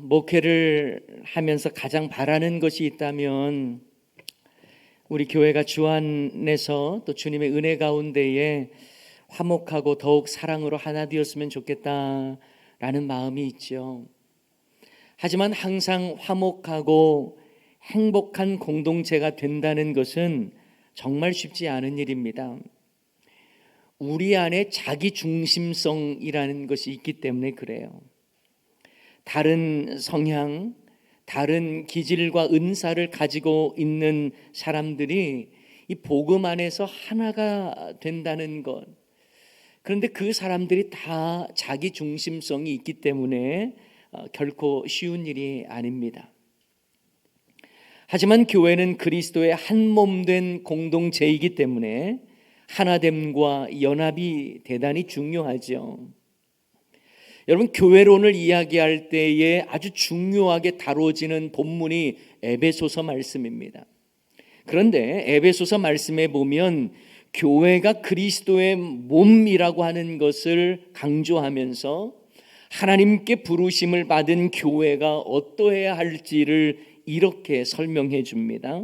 목회를 하면서 가장 바라는 것이 있다면 우리 교회가 주 안에서 또 주님의 은혜 가운데에 화목하고 더욱 사랑으로 하나 되었으면 좋겠다라는 마음이 있죠. 하지만 항상 화목하고 행복한 공동체가 된다는 것은 정말 쉽지 않은 일입니다. 우리 안에 자기 중심성이라는 것이 있기 때문에 그래요. 다른 성향, 다른 기질과 은사를 가지고 있는 사람들이 이 복음 안에서 하나가 된다는 것. 그런데 그 사람들이 다 자기 중심성이 있기 때문에 결코 쉬운 일이 아닙니다. 하지만 교회는 그리스도의 한 몸 된 공동체이기 때문에 하나됨과 연합이 대단히 중요하죠. 여러분, 교회론을 이야기할 때에 아주 중요하게 다뤄지는 본문이 에베소서 말씀입니다. 그런데 에베소서 말씀에 보면 교회가 그리스도의 몸이라고 하는 것을 강조하면서 하나님께 부르심을 받은 교회가 어떠해야 할지를 이렇게 설명해 줍니다.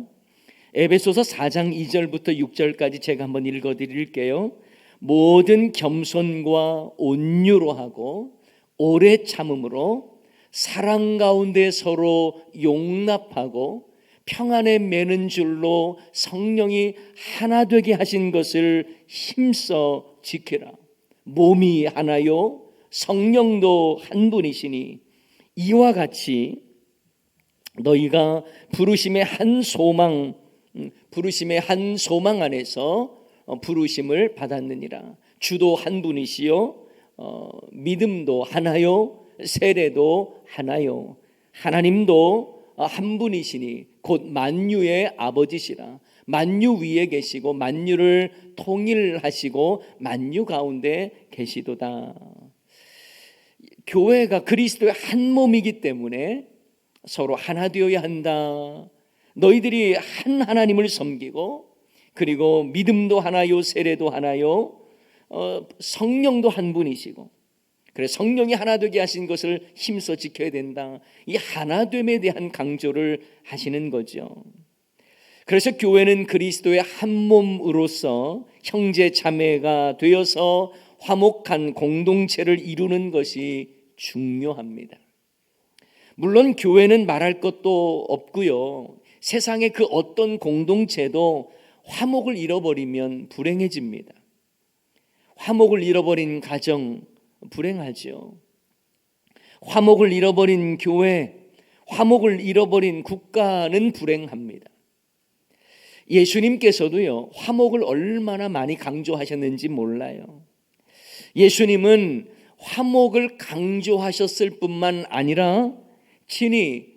에베소서 4장 2절부터 6절까지 제가 한번 읽어 드릴게요. 모든 겸손과 온유로 하고 오래 참음으로 사랑 가운데 서로 용납하고 평안에 매는 줄로 성령이 하나 되게 하신 것을 힘써 지키라. 몸이 하나요 성령도 한 분이시니 이와 같이 너희가 부르심의 한 소망 안에서 부르심을 받았느니라. 주도 한 분이시요 믿음도 하나요 세례도 하나요 하나님도 한 분이시니 곧 만유의 아버지시라. 만유 위에 계시고 만유를 통일하시고 만유 가운데 계시도다. 교회가 그리스도의 한 몸이기 때문에 서로 하나 되어야 한다. 너희들이 한 하나님을 섬기고 그리고 믿음도 하나요 세례도 하나요 성령도 한 분이시고 그래 성령이 하나 되게 하신 것을 힘써 지켜야 된다. 이 하나됨에 대한 강조를 하시는 거죠. 그래서 교회는 그리스도의 한 몸으로서 형제 자매가 되어서 화목한 공동체를 이루는 것이 중요합니다. 물론 교회는 말할 것도 없고요. 세상의 그 어떤 공동체도 화목을 잃어버리면 불행해집니다. 화목을 잃어버린 가정 불행하죠. 화목을 잃어버린 교회, 화목을 잃어버린 국가는 불행합니다. 예수님께서도요, 화목을 얼마나 많이 강조하셨는지 몰라요. 예수님은 화목을 강조하셨을 뿐만 아니라 친히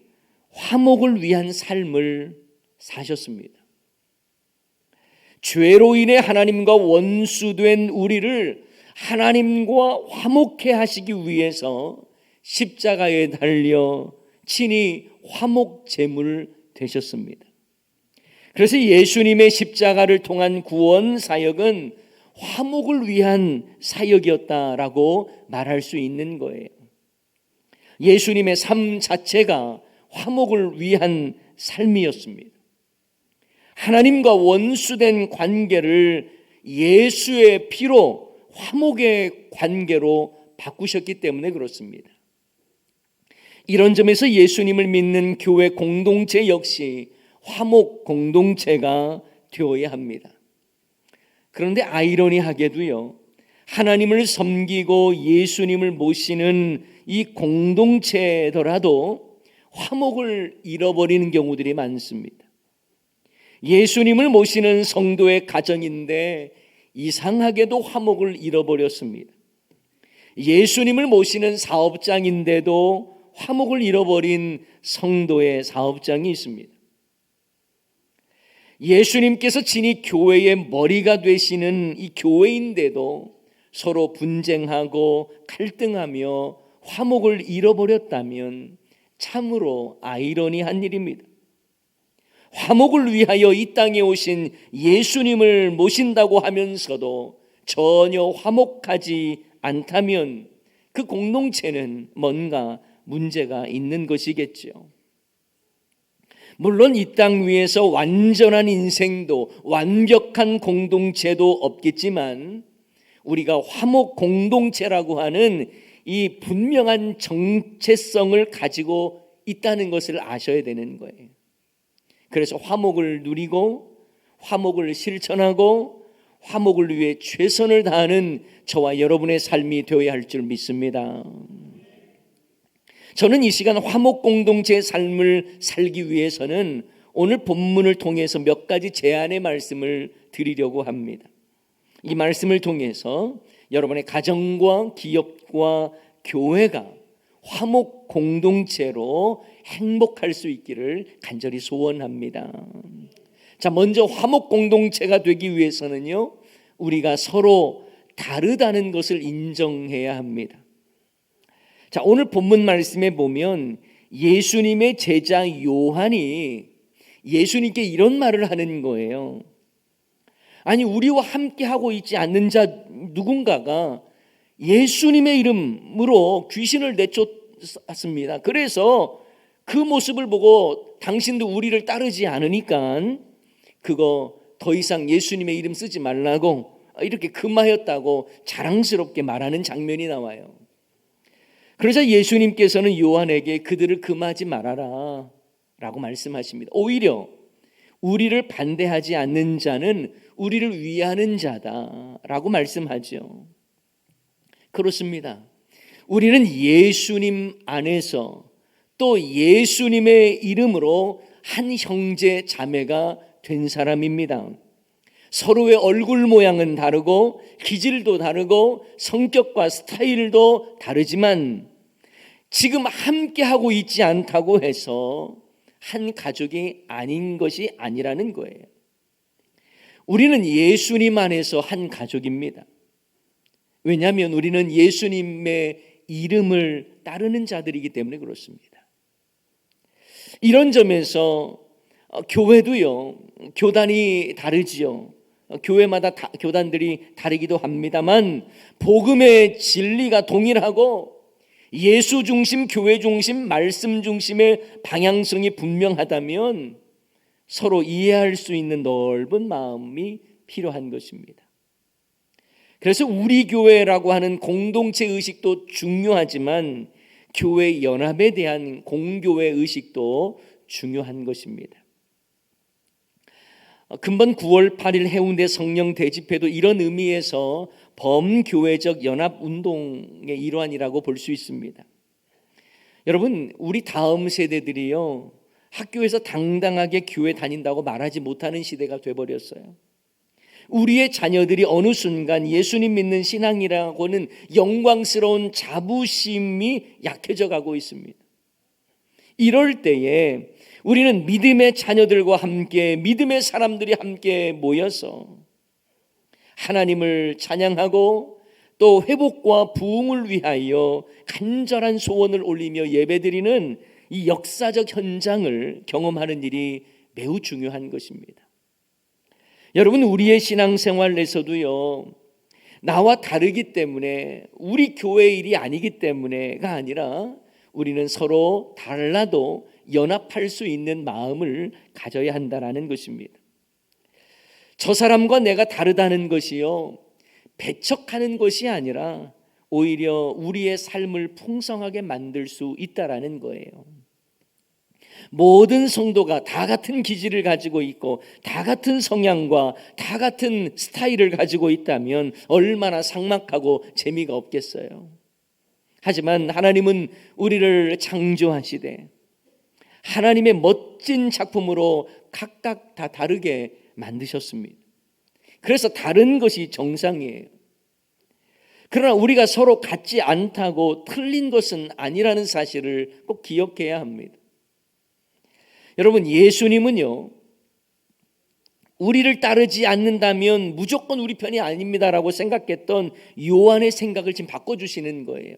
화목을 위한 삶을 사셨습니다. 죄로 인해 하나님과 원수된 우리를 하나님과 화목해 하시기 위해서 십자가에 달려 친히 화목 제물 되셨습니다. 그래서 예수님의 십자가를 통한 구원 사역은 화목을 위한 사역이었다라고 말할 수 있는 거예요. 예수님의 삶 자체가 화목을 위한 삶이었습니다. 하나님과 원수된 관계를 예수의 피로 화목의 관계로 바꾸셨기 때문에 그렇습니다. 이런 점에서 예수님을 믿는 교회 공동체 역시 화목 공동체가 되어야 합니다. 그런데 아이러니하게도요, 하나님을 섬기고 예수님을 모시는 이 공동체더라도 화목을 잃어버리는 경우들이 많습니다. 예수님을 모시는 성도의 가정인데 이상하게도 화목을 잃어버렸습니다. 예수님을 모시는 사업장인데도 화목을 잃어버린 성도의 사업장이 있습니다. 예수님께서 친히 교회의 머리가 되시는 이 교회인데도 서로 분쟁하고 갈등하며 화목을 잃어버렸다면 참으로 아이러니한 일입니다. 화목을 위하여 이 땅에 오신 예수님을 모신다고 하면서도 전혀 화목하지 않다면 그 공동체는 뭔가 문제가 있는 것이겠죠. 물론 이 땅 위에서 완전한 인생도 완벽한 공동체도 없겠지만 우리가 화목 공동체라고 하는 이 분명한 정체성을 가지고 있다는 것을 아셔야 되는 거예요. 그래서 화목을 누리고 화목을 실천하고 화목을 위해 최선을 다하는 저와 여러분의 삶이 되어야 할 줄 믿습니다. 저는 이 시간 화목 공동체의 삶을 살기 위해서는 오늘 본문을 통해서 몇 가지 제안의 말씀을 드리려고 합니다. 이 말씀을 통해서 여러분의 가정과 기업과 교회가 화목 공동체로 행복할 수 있기를 간절히 소원합니다. 자, 먼저 화목 공동체가 되기 위해서는요, 우리가 서로 다르다는 것을 인정해야 합니다. 자, 오늘 본문 말씀에 보면 예수님의 제자 요한이 예수님께 이런 말을 하는 거예요. 아니, 우리와 함께 하고 있지 않는 자 누군가가 예수님의 이름으로 귀신을 내쫓았습니다. 그래서 그 모습을 보고 당신도 우리를 따르지 않으니까 그거 더 이상 예수님의 이름 쓰지 말라고 이렇게 금하였다고 자랑스럽게 말하는 장면이 나와요. 그러자 예수님께서는 요한에게 그들을 금하지 말아라 라고 말씀하십니다. 오히려 우리를 반대하지 않는 자는 우리를 위하는 자다 라고 말씀하죠. 그렇습니다. 우리는 예수님 안에서 또 예수님의 이름으로 한 형제 자매가 된 사람입니다. 서로의 얼굴 모양은 다르고 기질도 다르고 성격과 스타일도 다르지만 지금 함께하고 있지 않다고 해서 한 가족이 아닌 것이 아니라는 거예요. 우리는 예수님 안에서 한 가족입니다. 왜냐하면 우리는 예수님의 이름을 따르는 자들이기 때문에 그렇습니다. 이런 점에서 교회도요, 교단이 다르지요. 교회마다 교단들이 다르기도 합니다만 복음의 진리가 동일하고 예수 중심, 교회 중심, 말씀 중심의 방향성이 분명하다면 서로 이해할 수 있는 넓은 마음이 필요한 것입니다. 그래서 우리 교회라고 하는 공동체 의식도 중요하지만 교회 연합에 대한 공교회 의식도 중요한 것입니다. 금번 9월 8일 해운대 성령 대집회도 이런 의미에서 범교회적 연합운동의 일환이라고 볼 수 있습니다. 여러분, 우리 다음 세대들이요, 학교에서 당당하게 교회 다닌다고 말하지 못하는 시대가 돼버렸어요. 우리의 자녀들이 어느 순간 예수님 믿는 신앙이라고는 영광스러운 자부심이 약해져 가고 있습니다. 이럴 때에 우리는 믿음의 자녀들과 함께, 믿음의 사람들이 함께 모여서 하나님을 찬양하고 또 회복과 부흥을 위하여 간절한 소원을 올리며 예배드리는 이 역사적 현장을 경험하는 일이 매우 중요한 것입니다. 여러분, 우리의 신앙생활에서도요, 나와 다르기 때문에, 우리 교회의 일이 아니기 때문에가 아니라 우리는 서로 달라도 연합할 수 있는 마음을 가져야 한다는 것입니다. 저 사람과 내가 다르다는 것이요, 배척하는 것이 아니라 오히려 우리의 삶을 풍성하게 만들 수 있다라는 거예요. 모든 성도가 다 같은 기질을 가지고 있고 다 같은 성향과 다 같은 스타일을 가지고 있다면 얼마나 삭막하고 재미가 없겠어요. 하지만 하나님은 우리를 창조하시되 하나님의 멋진 작품으로 각각 다 다르게 만드셨습니다. 그래서 다른 것이 정상이에요. 그러나 우리가 서로 같지 않다고 틀린 것은 아니라는 사실을 꼭 기억해야 합니다. 여러분, 예수님은요, 우리를 따르지 않는다면 무조건 우리 편이 아닙니다라고 생각했던 요한의 생각을 지금 바꿔주시는 거예요.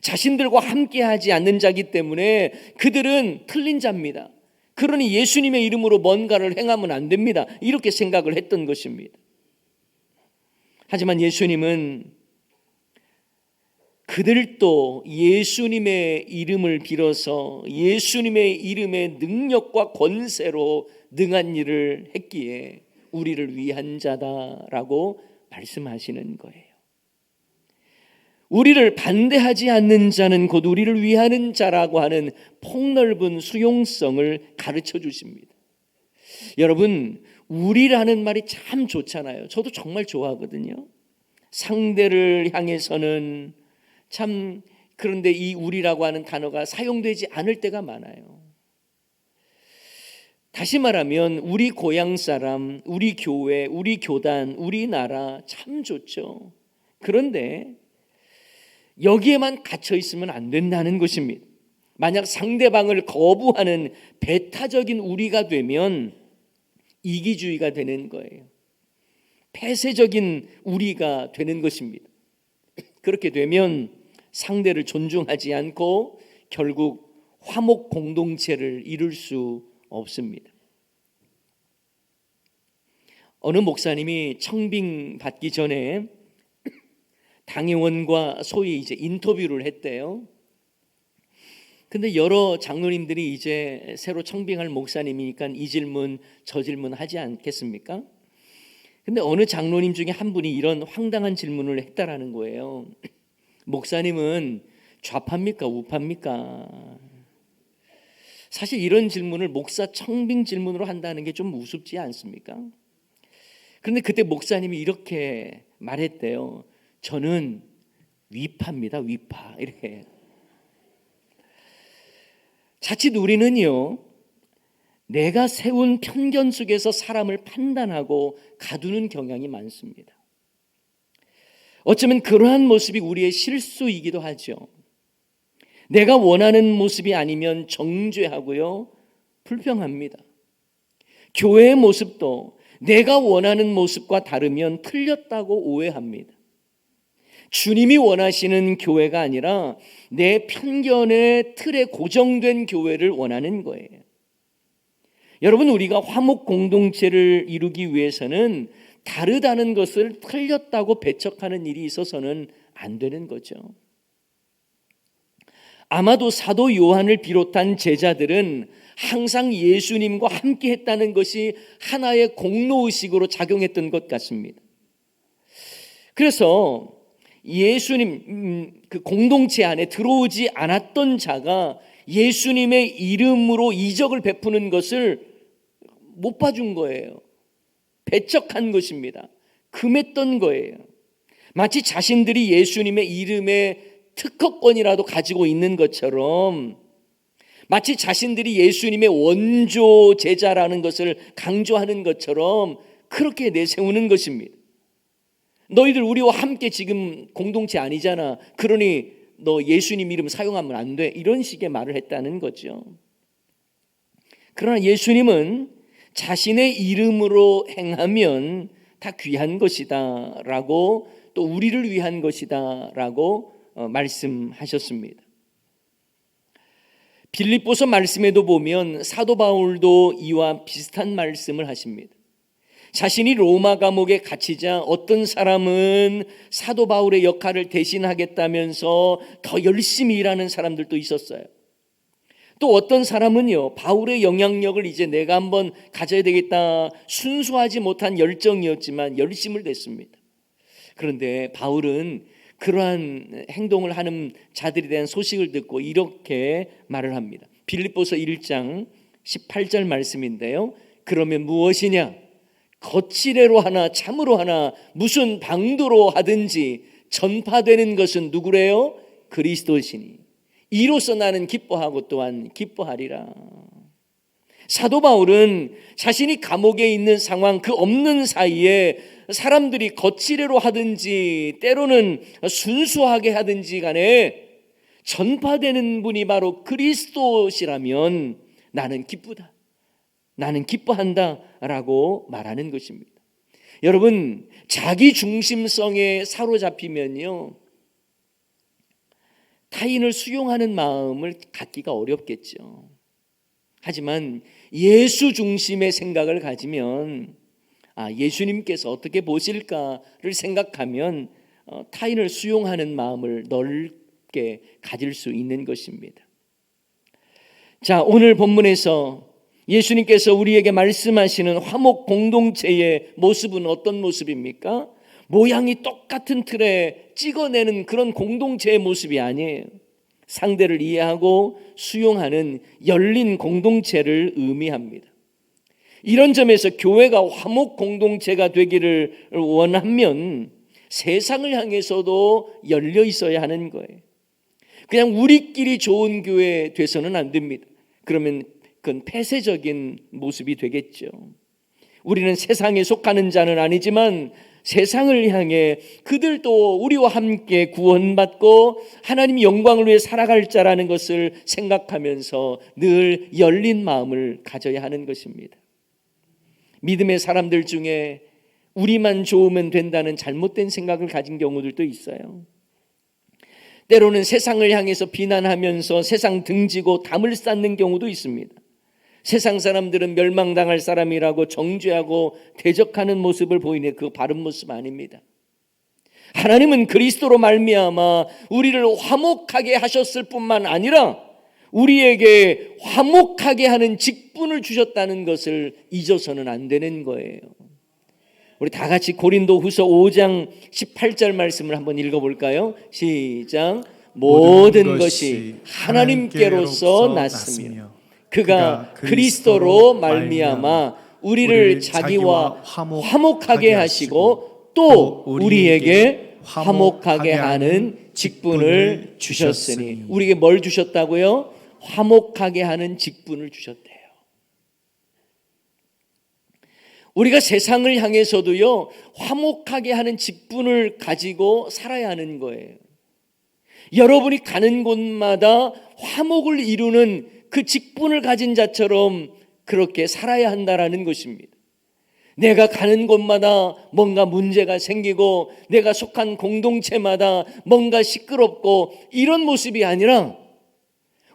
자신들과 함께하지 않는 자기 때문에 그들은 틀린 자입니다. 그러니 예수님의 이름으로 뭔가를 행하면 안 됩니다. 이렇게 생각을 했던 것입니다. 하지만 예수님은 그들도 예수님의 이름을 빌어서 예수님의 이름의 능력과 권세로 능한 일을 했기에 우리를 위한 자다라고 말씀하시는 거예요. 우리를 반대하지 않는 자는 곧 우리를 위하는 자라고 하는 폭넓은 수용성을 가르쳐 주십니다. 여러분, 우리라는 말이 참 좋잖아요. 저도 정말 좋아하거든요. 상대를 향해서는 참, 그런데 이 우리라고 하는 단어가 사용되지 않을 때가 많아요. 다시 말하면 우리 고향 사람, 우리 교회, 우리 교단, 우리 나라 참 좋죠. 그런데 여기에만 갇혀 있으면 안 된다는 것입니다. 만약 상대방을 거부하는 배타적인 우리가 되면 이기주의가 되는 거예요. 폐쇄적인 우리가 되는 것입니다. 그렇게 되면 상대를 존중하지 않고 결국 화목 공동체를 이룰 수 없습니다. 어느 목사님이 청빙 받기 전에 당회원과 소위 이제 인터뷰를 했대요. 근데 여러 장로님들이 이제 새로 청빙할 목사님이니까 이 질문 저 질문 하지 않겠습니까? 근데 어느 장로님 중에 한 분이 이런 황당한 질문을 했다라는 거예요. 목사님은 좌파입니까 우파입니까? 사실 이런 질문을 목사 청빙 질문으로 한다는 게 좀 우습지 않습니까? 그런데 그때 목사님이 이렇게 말했대요. 저는 위파입니다. 위파. 이렇게. 자칫 우리는요, 내가 세운 편견 속에서 사람을 판단하고 가두는 경향이 많습니다. 어쩌면 그러한 모습이 우리의 실수이기도 하죠. 내가 원하는 모습이 아니면 정죄하고요, 불평합니다. 교회의 모습도 내가 원하는 모습과 다르면 틀렸다고 오해합니다. 주님이 원하시는 교회가 아니라 내 편견의 틀에 고정된 교회를 원하는 거예요. 여러분, 우리가 화목 공동체를 이루기 위해서는 다르다는 것을 틀렸다고 배척하는 일이 있어서는 안 되는 거죠. 아마도 사도 요한을 비롯한 제자들은 항상 예수님과 함께 했다는 것이 하나의 공로의식으로 작용했던 것 같습니다. 그래서 예수님 그 공동체 안에 들어오지 않았던 자가 예수님의 이름으로 이적을 베푸는 것을 못 봐준 거예요. 배척한 것입니다. 금했던 거예요. 마치 자신들이 예수님의 이름의 특허권이라도 가지고 있는 것처럼, 마치 자신들이 예수님의 원조 제자라는 것을 강조하는 것처럼 그렇게 내세우는 것입니다. 너희들 우리와 함께 지금 공동체 아니잖아. 그러니 너 예수님 이름 사용하면 안 돼. 이런 식의 말을 했다는 거죠. 그러나 예수님은 자신의 이름으로 행하면 다 귀한 것이다 라고, 또 우리를 위한 것이다 라고 말씀하셨습니다. 빌립보서 말씀에도 보면 사도 바울도 이와 비슷한 말씀을 하십니다. 자신이 로마 감옥에 갇히자 어떤 사람은 사도 바울의 역할을 대신하겠다면서 더 열심히 일하는 사람들도 있었어요. 또 어떤 사람은요, 바울의 영향력을 이제 내가 한번 가져야 되겠다, 순수하지 못한 열정이었지만 열심을 냈습니다. 그런데 바울은 그러한 행동을 하는 자들에 대한 소식을 듣고 이렇게 말을 합니다. 빌립보서 1장 18절 말씀인데요. 그러면 무엇이냐? 거칠애로 하나 참으로 하나 무슨 방도로 하든지 전파되는 것은 누구래요? 그리스도시니 이로써 나는 기뻐하고 또한 기뻐하리라. 사도 바울은 자신이 감옥에 있는 상황, 그 없는 사이에 사람들이 거칠애로 하든지 때로는 순수하게 하든지 간에 전파되는 분이 바로 그리스도시라면 나는 기쁘다, 나는 기뻐한다 라고 말하는 것입니다. 여러분, 자기 중심성에 사로잡히면요, 타인을 수용하는 마음을 갖기가 어렵겠죠. 하지만 예수 중심의 생각을 가지면, 예수님께서 어떻게 보실까를 생각하면 타인을 수용하는 마음을 함께 가질 수 있는 것입니다. 자, 오늘 본문에서 예수님께서 우리에게 말씀하시는 화목 공동체의 모습은 어떤 모습입니까? 모양이 똑같은 틀에 찍어내는 그런 공동체의 모습이 아니에요. 상대를 이해하고 수용하는 열린 공동체를 의미합니다. 이런 점에서 교회가 화목 공동체가 되기를 원하면 세상을 향해서도 열려 있어야 하는 거예요. 그냥 우리끼리 좋은 교회 돼서는 안 됩니다. 그러면 그건 폐쇄적인 모습이 되겠죠. 우리는 세상에 속하는 자는 아니지만 세상을 향해 그들도 우리와 함께 구원받고 하나님 영광을 위해 살아갈 자라는 것을 생각하면서 늘 열린 마음을 가져야 하는 것입니다. 믿음의 사람들 중에 우리만 좋으면 된다는 잘못된 생각을 가진 경우들도 있어요. 때로는 세상을 향해서 비난하면서 세상 등지고 담을 쌓는 경우도 있습니다. 세상 사람들은 멸망당할 사람이라고 정죄하고 대적하는 모습을 보이는 그 바른 모습 아닙니다. 하나님은 그리스도로 말미암아 우리를 화목하게 하셨을 뿐만 아니라 우리에게 화목하게 하는 직분을 주셨다는 것을 잊어서는 안 되는 거예요. 우리 다 같이 고린도후서 5장 18절 말씀을 한번 읽어볼까요? 시작. 모든 것이 하나님께로서 났으며 그가 그리스도로 말미암아 우리를 자기와 화목하게 하시고 또 우리에게 화목하게 하는 직분을 주셨으니. 우리에게 뭘 주셨다고요? 화목하게 하는 직분을 주셨대요. 우리가 세상을 향해서도요, 화목하게 하는 직분을 가지고 살아야 하는 거예요. 여러분이 가는 곳마다 화목을 이루는 그 직분을 가진 자처럼 그렇게 살아야 한다라는 것입니다. 내가 가는 곳마다 뭔가 문제가 생기고 내가 속한 공동체마다 뭔가 시끄럽고 이런 모습이 아니라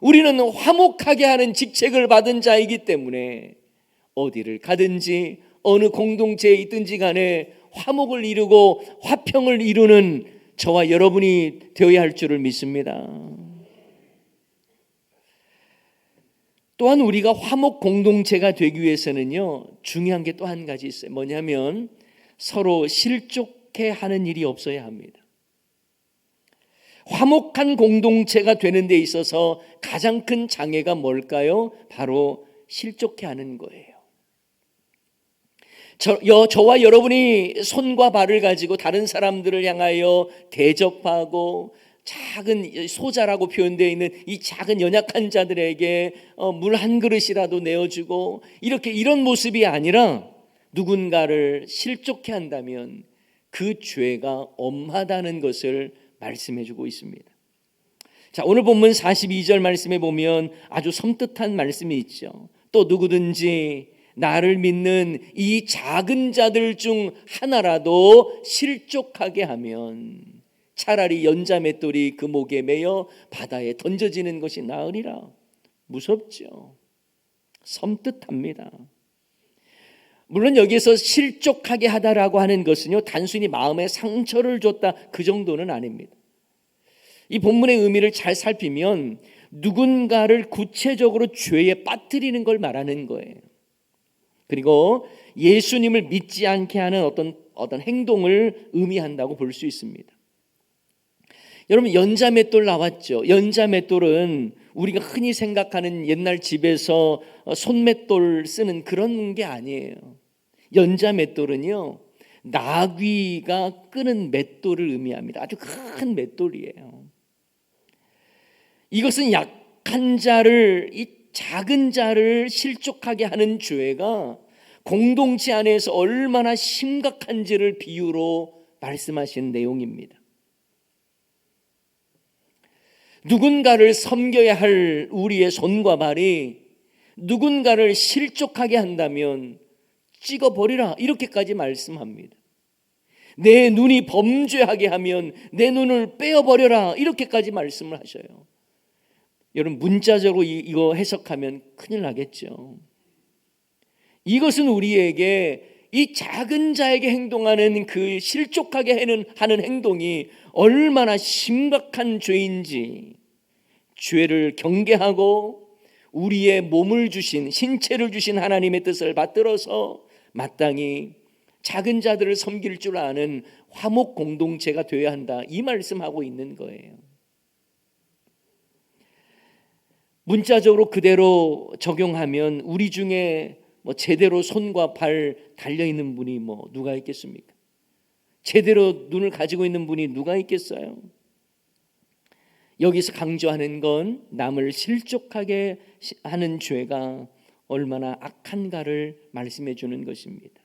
우리는 화목하게 하는 직책을 받은 자이기 때문에 어디를 가든지 어느 공동체에 있든지 간에 화목을 이루고 화평을 이루는 저와 여러분이 되어야 할 줄을 믿습니다. 또한 우리가 화목 공동체가 되기 위해서는요, 중요한 게 또 한 가지 있어요. 뭐냐면 서로 실족해 하는 일이 없어야 합니다. 화목한 공동체가 되는 데 있어서 가장 큰 장애가 뭘까요? 바로 실족해 하는 거예요. 저와 여러분이 손과 발을 가지고 다른 사람들을 향하여 대접하고 작은 소자라고 표현되어 있는 이 작은 연약한 자들에게 물 한 그릇이라도 내어주고 이런 모습이 아니라 누군가를 실족해 한다면 그 죄가 엄하다는 것을 말씀해 주고 있습니다. 자, 오늘 본문 42절 말씀에 보면 아주 섬뜩한 말씀이 있죠. 또 누구든지 나를 믿는 이 작은 자들 중 하나라도 실족하게 하면 차라리 연자맷돌이 그 목에 매여 바다에 던져지는 것이 나으리라. 무섭죠. 섬뜩합니다. 물론 여기에서 실족하게 하다라고 하는 것은요, 단순히 마음에 상처를 줬다 그 정도는 아닙니다. 이 본문의 의미를 잘 살피면 누군가를 구체적으로 죄에 빠뜨리는 걸 말하는 거예요. 그리고 예수님을 믿지 않게 하는 어떤 행동을 의미한다고 볼 수 있습니다. 여러분, 연자맷돌 나왔죠. 연자맷돌은 우리가 흔히 생각하는 옛날 집에서 손맷돌 쓰는 그런 게 아니에요. 연자맷돌은요, 나귀가 끄는 맷돌을 의미합니다. 아주 큰 맷돌이에요. 이것은 약한 자를, 이 작은 자를 실족하게 하는 죄가 공동체 안에서 얼마나 심각한지를 비유로 말씀하신 내용입니다. 누군가를 섬겨야 할 우리의 손과 발이 누군가를 실족하게 한다면 찍어버리라, 이렇게까지 말씀합니다. 내 눈이 범죄하게 하면 내 눈을 빼어버려라, 이렇게까지 말씀을 하셔요. 여러분, 문자적으로 이거 해석하면 큰일 나겠죠. 이것은 우리에게 이 작은 자에게 행동하는 그 실족하게 하는 행동이 얼마나 심각한 죄인지, 죄를 경계하고 우리의 몸을 주신, 신체를 주신 하나님의 뜻을 받들어서 마땅히 작은 자들을 섬길 줄 아는 화목 공동체가 되어야 한다, 이 말씀하고 있는 거예요. 문자적으로 그대로 적용하면 우리 중에 제대로 손과 발 달려있는 분이 누가 있겠습니까? 제대로 눈을 가지고 있는 분이 누가 있겠어요? 여기서 강조하는 건 남을 실족하게 하는 죄가 얼마나 악한가를 말씀해 주는 것입니다.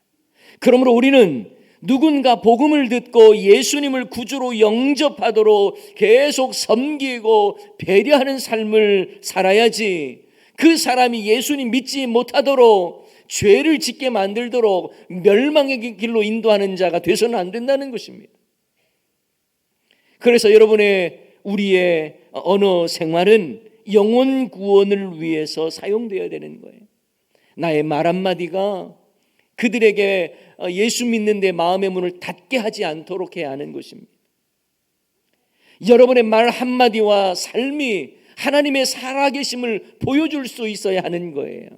그러므로 우리는 누군가 복음을 듣고 예수님을 구주로 영접하도록 계속 섬기고 배려하는 삶을 살아야지, 그 사람이 예수님 믿지 못하도록 죄를 짓게 만들도록 멸망의 길로 인도하는 자가 돼서는 안 된다는 것입니다. 그래서 우리의 언어 생활은 영혼 구원을 위해서 사용되어야 되는 거예요. 나의 말 한마디가 그들에게 예수 믿는데 마음의 문을 닫게 하지 않도록 해야 하는 것입니다. 여러분의 말 한마디와 삶이 하나님의 살아계심을 보여줄 수 있어야 하는 거예요.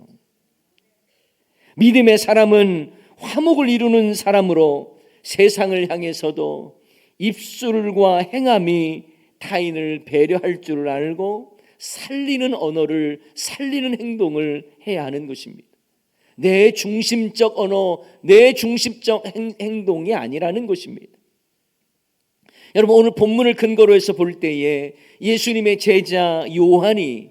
믿음의 사람은 화목을 이루는 사람으로 세상을 향해서도 입술과 행함이 타인을 배려할 줄 알고 살리는 언어를, 살리는 행동을 해야 하는 것입니다. 내 중심적 언어, 내 중심적 행동이 아니라는 것입니다. 여러분, 오늘 본문을 근거로 해서 볼 때에 예수님의 제자 요한이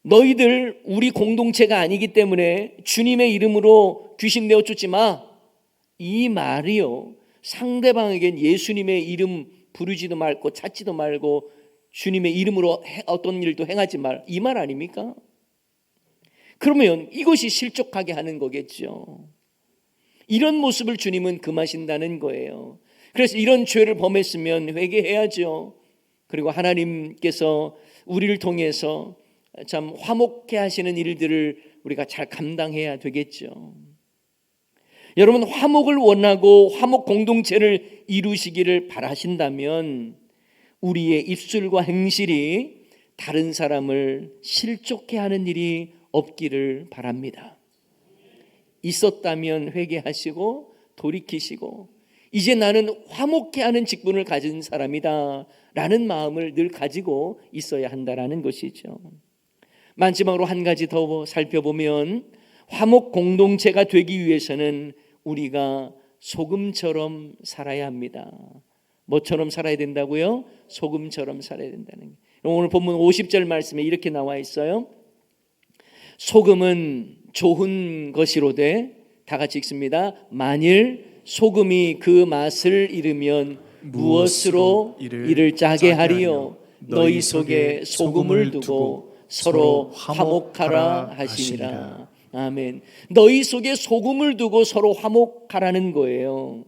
너희들 우리 공동체가 아니기 때문에 주님의 이름으로 귀신 내어 쫓지 마, 이 말이요, 상대방에겐 예수님의 이름 부르지도 말고 찾지도 말고 주님의 이름으로 어떤 일도 행하지 말, 이 말 아닙니까? 그러면 이것이 실족하게 하는 거겠죠. 이런 모습을 주님은 금하신다는 거예요. 그래서 이런 죄를 범했으면 회개해야죠. 그리고 하나님께서 우리를 통해서 참 화목해 하시는 일들을 우리가 잘 감당해야 되겠죠. 여러분, 화목을 원하고 화목 공동체를 이루시기를 바라신다면 우리의 입술과 행실이 다른 사람을 실족해 하는 일이 없기를 바랍니다. 있었다면 회개하시고 돌이키시고 이제 나는 화목해 하는 직분을 가진 사람이다 라는 마음을 늘 가지고 있어야 한다라는 것이죠. 마지막으로 한 가지 더 살펴보면 화목 공동체가 되기 위해서는 우리가 소금처럼 살아야 합니다. 뭐처럼 살아야 된다고요? 소금처럼 살아야 된다는 거예요. 오늘 본문 50절 말씀에 이렇게 나와 있어요. 소금은 좋은 것이로되, 다 같이 읽습니다. 만일 소금이 그 맛을 잃으면 무엇으로 이를 짜게 하리요? 너희 속에 소금을 두고 서로 화목하라 하시니라. 아멘. 너희 속에 소금을 두고 서로 화목하라는 거예요.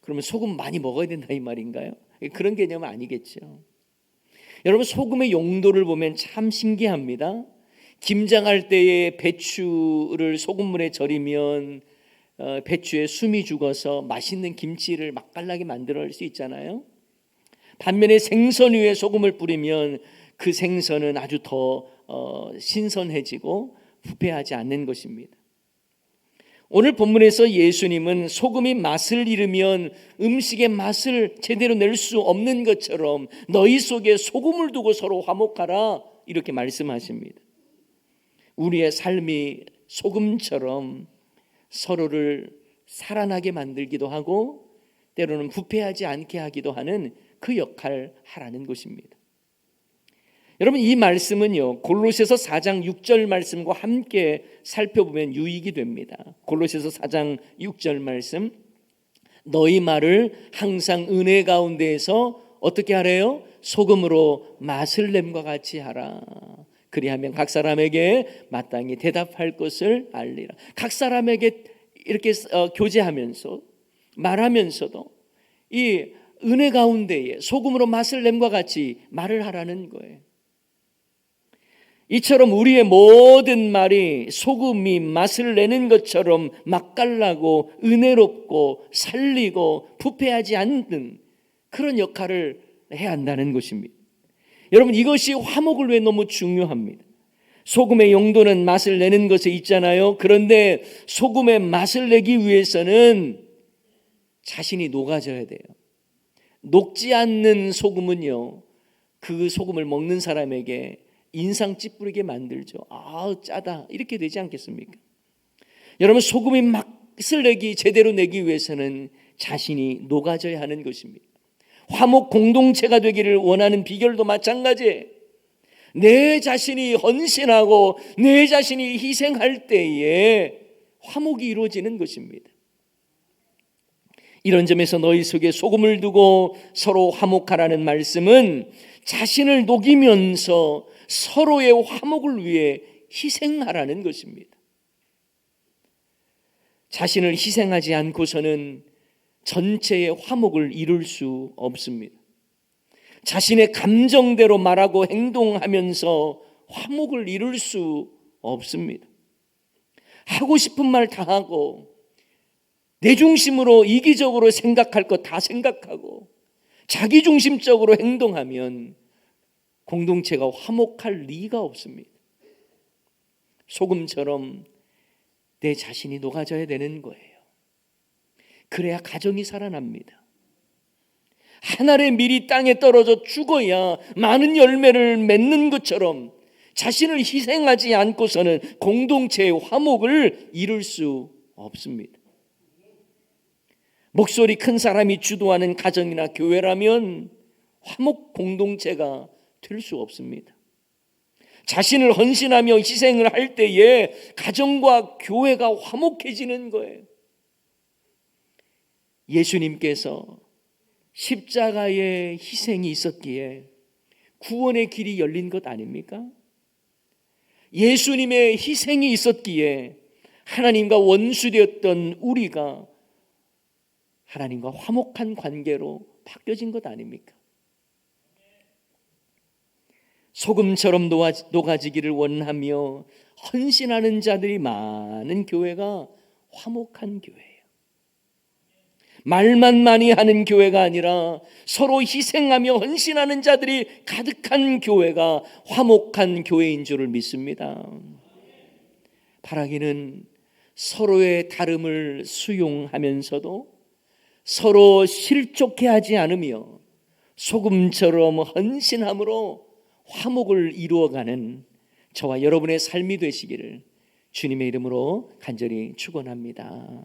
그러면 소금 많이 먹어야 된다 이 말인가요? 그런 개념은 아니겠죠. 여러분, 소금의 용도를 보면 참 신기합니다. 김장할 때에 배추를 소금물에 절이면 배추에 숨이 죽어서 맛있는 김치를 맛깔나게 만들 수 있잖아요. 반면에 생선 위에 소금을 뿌리면 그 생선은 아주 더 신선해지고 부패하지 않는 것입니다. 오늘 본문에서 예수님은 소금이 맛을 잃으면 음식의 맛을 제대로 낼 수 없는 것처럼 너희 속에 소금을 두고 서로 화목하라, 이렇게 말씀하십니다. 우리의 삶이 소금처럼 서로를 살아나게 만들기도 하고 때로는 부패하지 않게 하기도 하는 그 역할을 하라는 것입니다. 여러분, 이 말씀은요, 골로새서 4장 6절 말씀과 함께 살펴보면 유익이 됩니다. 골로새서 4장 6절 말씀, 너희 말을 항상 은혜 가운데에서 어떻게 하래요? 소금으로 맛을 냄과 같이 하라. 그리하면 각 사람에게 마땅히 대답할 것을 알리라. 각 사람에게 이렇게 교제하면서 말하면서도 이 은혜 가운데에 소금으로 맛을 냄과 같이 말을 하라는 거예요. 이처럼 우리의 모든 말이 소금이 맛을 내는 것처럼 맛깔나고 은혜롭고 살리고 부패하지 않는 그런 역할을 해야 한다는 것입니다. 여러분, 이것이 화목을 위해 너무 중요합니다. 소금의 용도는 맛을 내는 것에 있잖아요. 그런데 소금의 맛을 내기 위해서는 자신이 녹아져야 돼요. 녹지 않는 소금은요, 그 소금을 먹는 사람에게 인상 찌푸리게 만들죠. 아, 짜다, 이렇게 되지 않겠습니까? 여러분, 소금이 맛을 제대로 내기 위해서는 자신이 녹아져야 하는 것입니다. 화목 공동체가 되기를 원하는 비결도 마찬가지예요. 내 자신이 헌신하고 내 자신이 희생할 때에 화목이 이루어지는 것입니다. 이런 점에서 너희 속에 소금을 두고 서로 화목하라는 말씀은 자신을 녹이면서 서로의 화목을 위해 희생하라는 것입니다. 자신을 희생하지 않고서는 전체의 화목을 이룰 수 없습니다. 자신의 감정대로 말하고 행동하면서 화목을 이룰 수 없습니다. 하고 싶은 말 다 하고 내 중심으로 이기적으로 생각할 것 다 생각하고 자기중심적으로 행동하면 공동체가 화목할 리가 없습니다. 소금처럼 내 자신이 녹아져야 되는 거예요. 그래야 가정이 살아납니다. 한 알의 밀이 땅에 떨어져 죽어야 많은 열매를 맺는 것처럼 자신을 희생하지 않고서는 공동체의 화목을 이룰 수 없습니다. 목소리 큰 사람이 주도하는 가정이나 교회라면 화목 공동체가 될 수 없습니다. 자신을 헌신하며 희생을 할 때에 가정과 교회가 화목해지는 거예요. 예수님께서 십자가의 희생이 있었기에 구원의 길이 열린 것 아닙니까? 예수님의 희생이 있었기에 하나님과 원수되었던 우리가 하나님과 화목한 관계로 바뀌어진 것 아닙니까? 소금처럼 녹아지기를 원하며 헌신하는 자들이 많은 교회가 화목한 교회예요. 말만 많이 하는 교회가 아니라 서로 희생하며 헌신하는 자들이 가득한 교회가 화목한 교회인 줄을 믿습니다. 바라기는 서로의 다름을 수용하면서도 서로 실족해하지 않으며 소금처럼 헌신함으로 화목을 이루어가는 저와 여러분의 삶이 되시기를 주님의 이름으로 간절히 축원합니다.